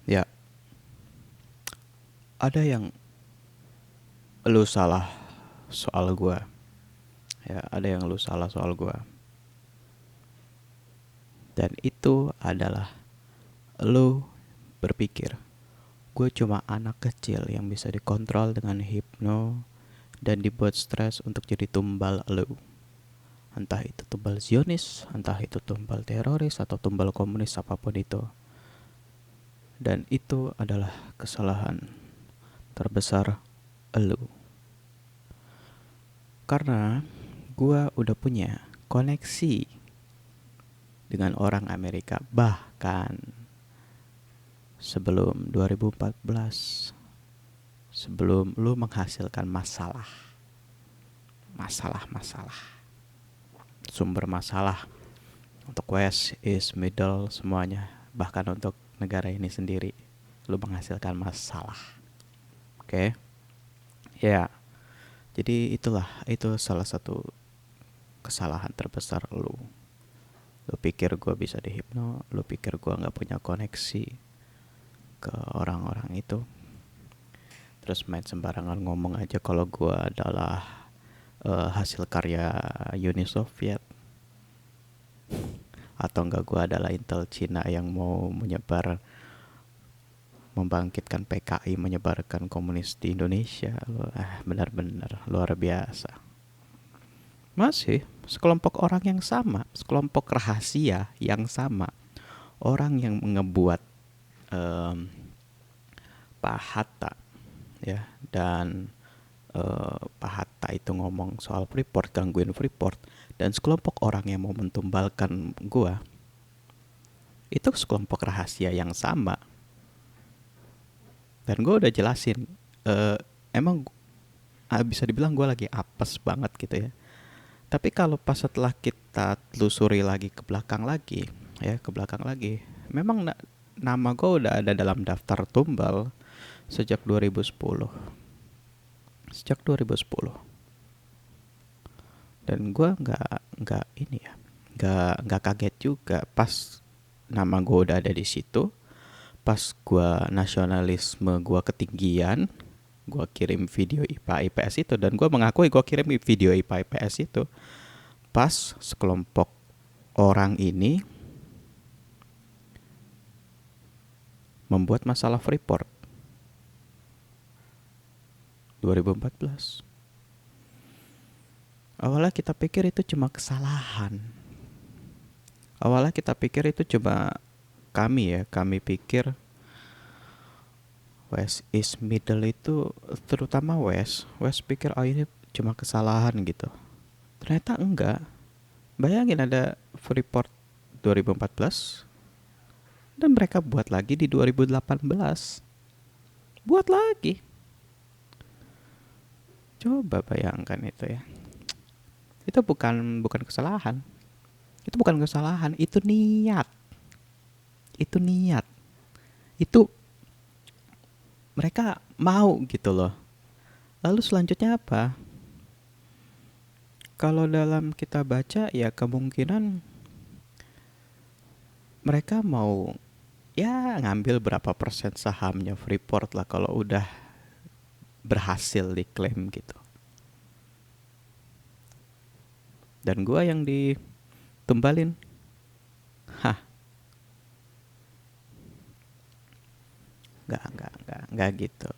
Ya, ada yang lu salah soal gua. Ya, ada yang lu salah soal gua. Dan itu adalah lu berpikir gue cuma anak kecil yang bisa dikontrol dengan hipno dan dibuat stres untuk jadi tumbal lu. Entah itu tumbal Zionis, entah itu tumbal teroris atau tumbal komunis apapun itu. Dan itu adalah kesalahan terbesar lu. Karena gue udah punya koneksi dengan orang Amerika bahkan sebelum 2014, sebelum lu menghasilkan masalah, sumber masalah untuk West, East, Middle, semuanya, bahkan untuk negara ini sendiri, lu menghasilkan masalah. Oke, ya. Jadi itu salah satu kesalahan terbesar lu. Lu pikir gue bisa dihipno, lu pikir gue nggak punya koneksi ke orang-orang itu, terus main sembarangan ngomong aja kalau gue adalah hasil karya Uni Soviet, atau enggak gue adalah intel Cina yang mau membangkitkan PKI, menyebarkan komunis di Indonesia. Benar-benar luar biasa. Masih sekelompok orang yang sama, sekelompok rahasia yang sama, orang yang ngebuat em, Pak Hatta, ya, dan Pak Hatta itu ngomong soal Freeport, gangguin Freeport, dan sekelompok orang yang mau mentumbalkan gua, itu sekelompok rahasia yang sama. Dan gue udah jelasin, eh, emang bisa dibilang gue lagi apes banget gitu ya. Tapi kalau pas setelah kita telusuri lagi ke belakang lagi, memang nama gue udah ada dalam daftar tumbal sejak 2010. Sejak 2010. Dan gue nggak ini ya, nggak kaget juga pas nama gue udah ada di situ. Pas gue nasionalisme gue ketinggian, gue kirim video IPA IPS itu, dan gue mengakui gue kirim video IPA IPS itu pas sekelompok orang ini membuat masalah Freeport 2014. Awalnya kita pikir itu cuma kesalahan. Awalnya kita pikir itu cuma kami pikir West, East, Middle itu, terutama West pikir oh ini cuma kesalahan gitu. Ternyata enggak. Bayangin ada Freeport 2014 dan mereka buat lagi di 2018. Buat lagi. Coba bayangkan itu ya. Itu bukan kesalahan. Itu bukan kesalahan, itu niat. Itu niat. Itu mereka mau gitu loh. Lalu selanjutnya apa? Kalau dalam kita baca ya kemungkinan mereka mau ya ngambil berapa persen sahamnya Freeport lah kalau udah berhasil diklaim gitu. Dan gua yang ditumbalin. Hah, nggak gitu.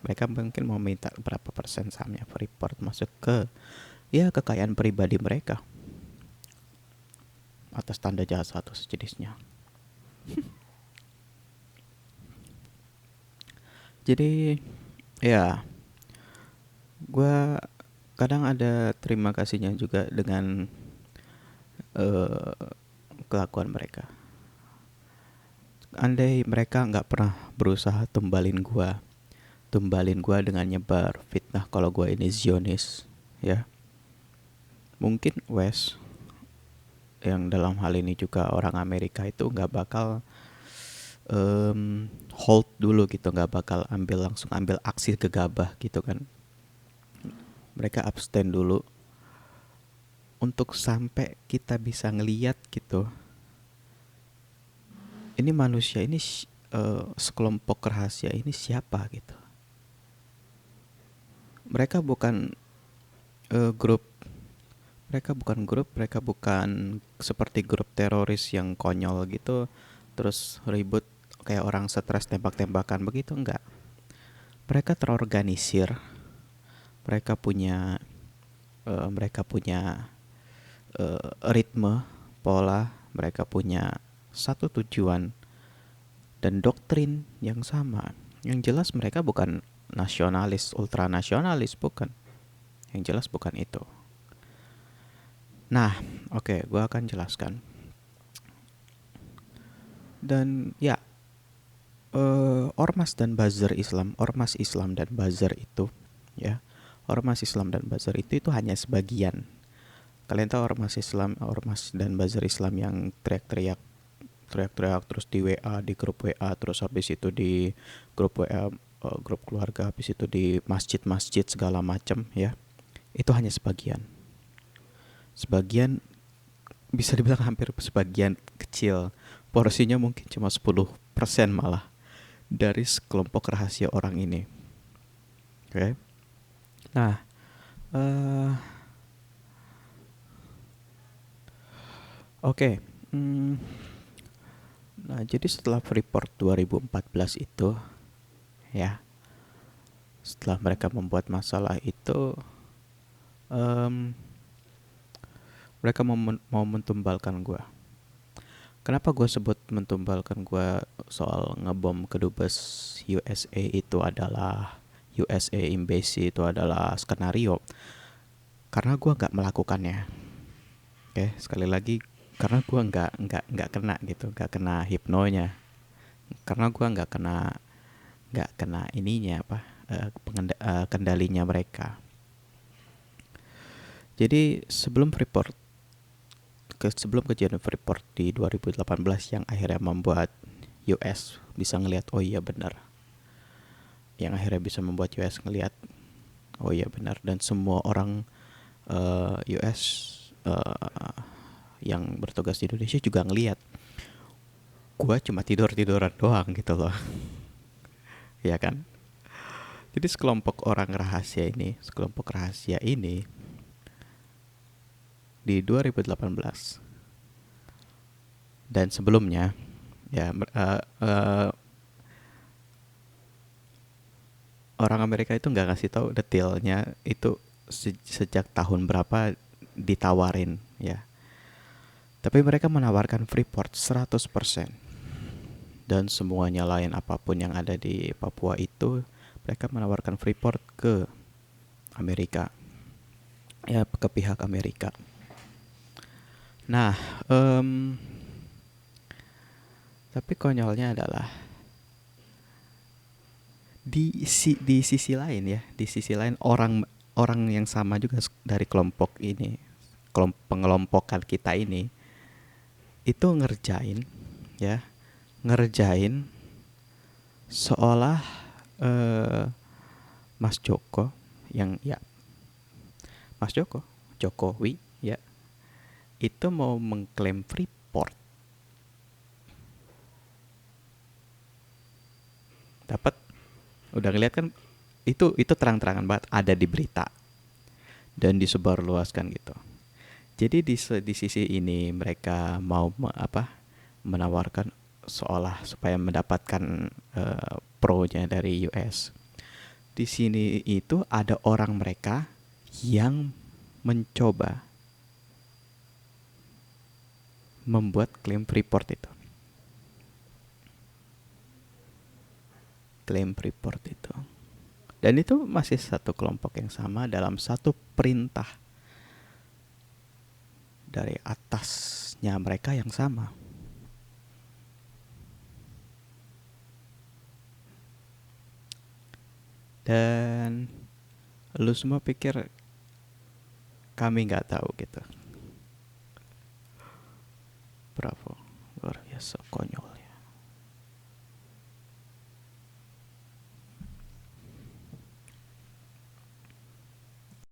Mereka mungkin mau minta berapa persen sahamnya Freeport masuk ke ya kekayaan pribadi mereka atas tanda jasa atau sejenisnya. Jadi ya gua kadang ada terima kasihnya juga dengan eh, kelakuan mereka. Andai mereka nggak pernah berusaha tumbalin gua dengan nyebar fitnah kalau gua ini Zionis, ya, mungkin West yang dalam hal ini juga orang Amerika itu nggak bakal hold dulu gitu, nggak bakal langsung ambil aksi gegabah gitu kan. Mereka abstain dulu untuk sampai kita bisa ngeliat gitu. Ini manusia ini sekelompok rahasia ini siapa gitu. Mereka bukan grup, mereka bukan seperti grup teroris yang konyol gitu, terus ribut kayak orang stres tembak-tembakan begitu, enggak. Mereka terorganisir, mereka punya ritme, pola, mereka punya satu tujuan dan doktrin yang sama. Yang jelas mereka bukan nasionalis, ultranasionalis, bukan. Yang jelas bukan itu. Nah, oke, gue akan jelaskan. Dan ya, ormas Islam dan buzzer itu, ya, ormas Islam dan buzzer itu hanya sebagian. Kalian tahu ormas dan buzzer Islam yang teriak-teriak terus di WA, di grup WA, terus habis itu di grup WA, grup keluarga, habis itu di masjid-masjid segala macam, ya. Itu hanya sebagian. Sebagian, bisa dibilang hampir sebagian kecil. Porsinya mungkin cuma 10% malah dari kelompok rahasia orang ini. Oke. Nah, oke. Nah, jadi setelah Freeport 2014 itu, ya, setelah mereka membuat masalah itu, mereka mau mentumbalkan gue. Kenapa gue sebut mentumbalkan gue soal ngebom kedubes USA itu adalah USA Embassy itu adalah skenario? Karena gue nggak melakukannya. Oke, sekali lagi, karena gue nggak kena gitu, nggak kena hipnonya. Karena gue nggak kena ininya apa, kendalinya mereka. Jadi sebelum kejadian Freeport di 2018 yang akhirnya membuat US bisa ngelihat, oh iya benar, yang akhirnya bisa membuat US ngelihat, oh iya benar, dan semua orang US yang bertugas di Indonesia juga ngelihat gue cuma tiduran doang gitu loh. Ya kan. Jadi sekelompok rahasia ini di 2018 dan sebelumnya, ya, orang Amerika itu nggak ngasih tahu detailnya itu sejak tahun berapa ditawarin, ya. Tapi mereka menawarkan Freeport 100%. Dan semuanya lain apapun yang ada di Papua itu, mereka menawarkan Freeport ke Amerika. Ya, ke pihak Amerika. Nah, tapi konyolnya adalah di sisi lain, ya, di sisi lain orang yang sama juga dari kelompok ini, pengelompokan kita ini, itu ngerjain seolah Mas Joko yang, ya, Mas Jokowi, ya, itu mau mengklaim Freeport. Dapat, udah ngeliat kan, itu terang-terangan banget ada di berita dan disebarluaskan gitu. Jadi di sisi ini mereka mau menawarkan seolah supaya mendapatkan pro-nya dari US. Di sini itu ada orang mereka yang mencoba membuat klaim Freeport itu. Dan itu masih satu kelompok yang sama dalam satu perintah dari atasnya mereka yang sama. Dan lu semua pikir kami nggak tahu gitu. Bravo, luar biasa konyol.